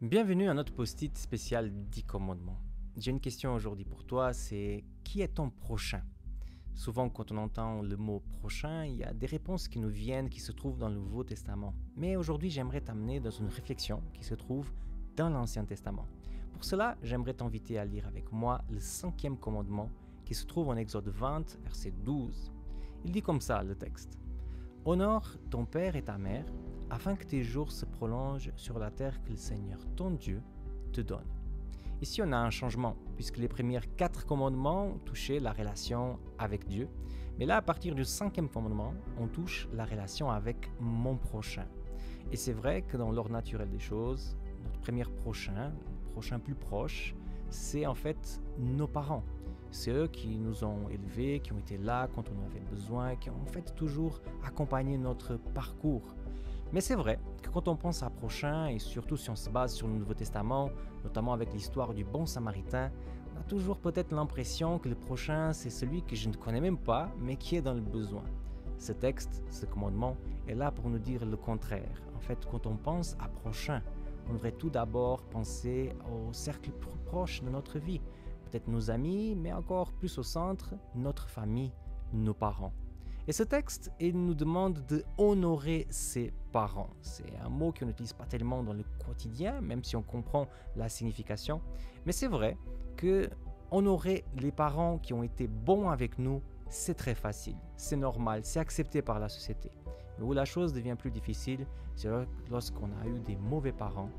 Bienvenue à notre post-it spécial 10 commandements. J'ai une question aujourd'hui pour toi, c'est qui est ton prochain? Souvent quand on entend le mot prochain, il y a des réponses qui nous viennent, qui se trouvent dans le Nouveau Testament. Mais aujourd'hui, j'aimerais t'amener dans une réflexion qui se trouve dans l'Ancien Testament. Pour cela, j'aimerais t'inviter à lire avec moi le 5e commandement qui se trouve en Exode 20, verset 12. Il dit comme ça le texte. « Honore ton père et ta mère, afin que tes jours se prolongent sur la terre que le Seigneur, ton Dieu, te donne. » Ici, on a un changement, puisque les premiers 4 commandements touchaient la relation avec Dieu. Mais là, à partir du 5e commandement, on touche la relation avec mon prochain. Et c'est vrai que dans l'ordre naturel des choses, notre premier prochain, le prochain plus proche, c'est en fait nos parents. C'est eux qui nous ont élevés, qui ont été là quand on avait besoin, qui ont en fait toujours accompagné notre parcours. Mais c'est vrai que quand on pense à prochain, et surtout si on se base sur le Nouveau Testament, notamment avec l'histoire du bon Samaritain, on a toujours peut-être l'impression que le prochain, c'est celui que je ne connais même pas, mais qui est dans le besoin. Ce texte, ce commandement, est là pour nous dire le contraire. En fait, quand on pense à prochain, on devrait tout d'abord penser au cercle plus proche de notre vie. Peut-être nos amis, mais encore plus au centre, notre famille, nos parents. Et ce texte, il nous demande de honorer ses parents. C'est un mot qu'on n'utilise pas tellement dans le quotidien, même si on comprend la signification. Mais c'est vrai que honorer les parents qui ont été bons avec nous, c'est très facile, c'est normal, c'est accepté par la société. Mais où la chose devient plus difficile, c'est lorsqu'on a eu des mauvais parents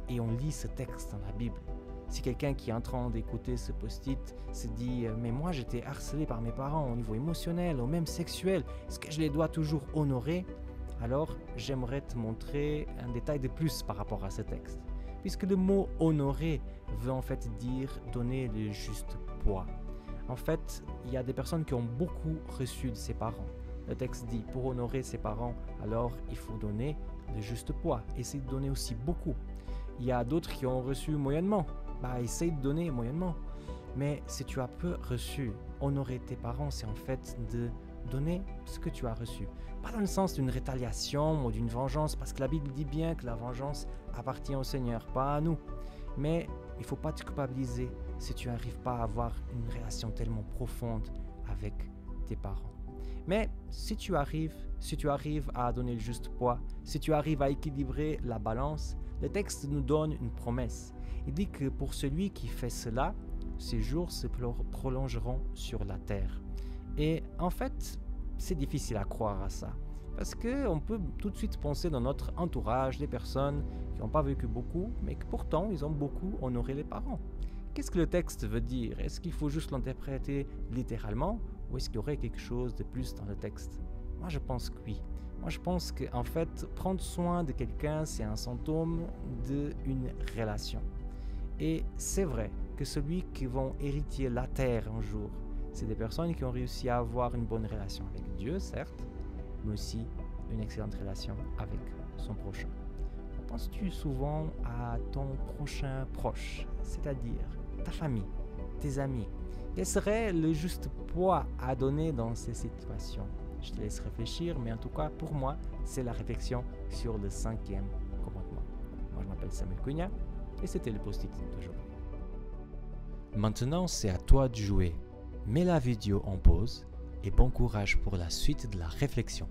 et on lit ce texte dans la Bible. Si quelqu'un qui est en train d'écouter ce post-it se dit « Mais moi j'étais harcelé par mes parents au niveau émotionnel, au même sexuel, est-ce que je les dois toujours honorer ?» Alors j'aimerais te montrer un détail de plus par rapport à ce texte. Puisque le mot « honorer » veut en fait dire donner le juste poids. En fait, il y a des personnes qui ont beaucoup reçu de ses parents. Le texte dit « Pour honorer ses parents, alors il faut donner le juste poids. Essayer de donner aussi beaucoup. » Il y a d'autres qui ont reçu moyennement. Essaye de donner moyennement. Mais si tu as peu reçu, honorer tes parents, c'est en fait de donner ce que tu as reçu. Pas dans le sens d'une rétaliation ou d'une vengeance, parce que la Bible dit bien que la vengeance appartient au Seigneur, pas à nous. Mais il ne faut pas te culpabiliser si tu n'arrives pas à avoir une relation tellement profonde avec tes parents. Mais si tu arrives à donner le juste poids, si tu arrives à équilibrer la balance, le texte nous donne une promesse. Il dit que pour celui qui fait cela, ses jours se prolongeront sur la terre. Et en fait, c'est difficile à croire à ça. Parce qu'on peut tout de suite penser dans notre entourage des personnes qui n'ont pas vécu beaucoup, mais que pourtant ils ont beaucoup honoré les parents. Qu'est-ce que le texte veut dire? Est-ce qu'il faut juste l'interpréter littéralement ou est-ce qu'il y aurait quelque chose de plus dans le texte? Moi, je pense que oui. Moi, je pense qu'en fait, prendre soin de quelqu'un, c'est un symptôme d'une relation. Et c'est vrai que celui qui vont hériter la terre un jour, c'est des personnes qui ont réussi à avoir une bonne relation avec Dieu, certes, mais aussi une excellente relation avec son prochain. Penses-tu souvent à ton prochain proche, c'est-à-dire ta famille, tes amis? Quel serait le juste poids à donner dans ces situations? Je te laisse réfléchir, mais en tout cas, pour moi, c'est la réflexion sur le 5e commandement. Moi, je m'appelle Samuel Cunha et c'était le post-it d'aujourd'hui. Maintenant, c'est à toi de jouer. Mets la vidéo en pause et bon courage pour la suite de la réflexion.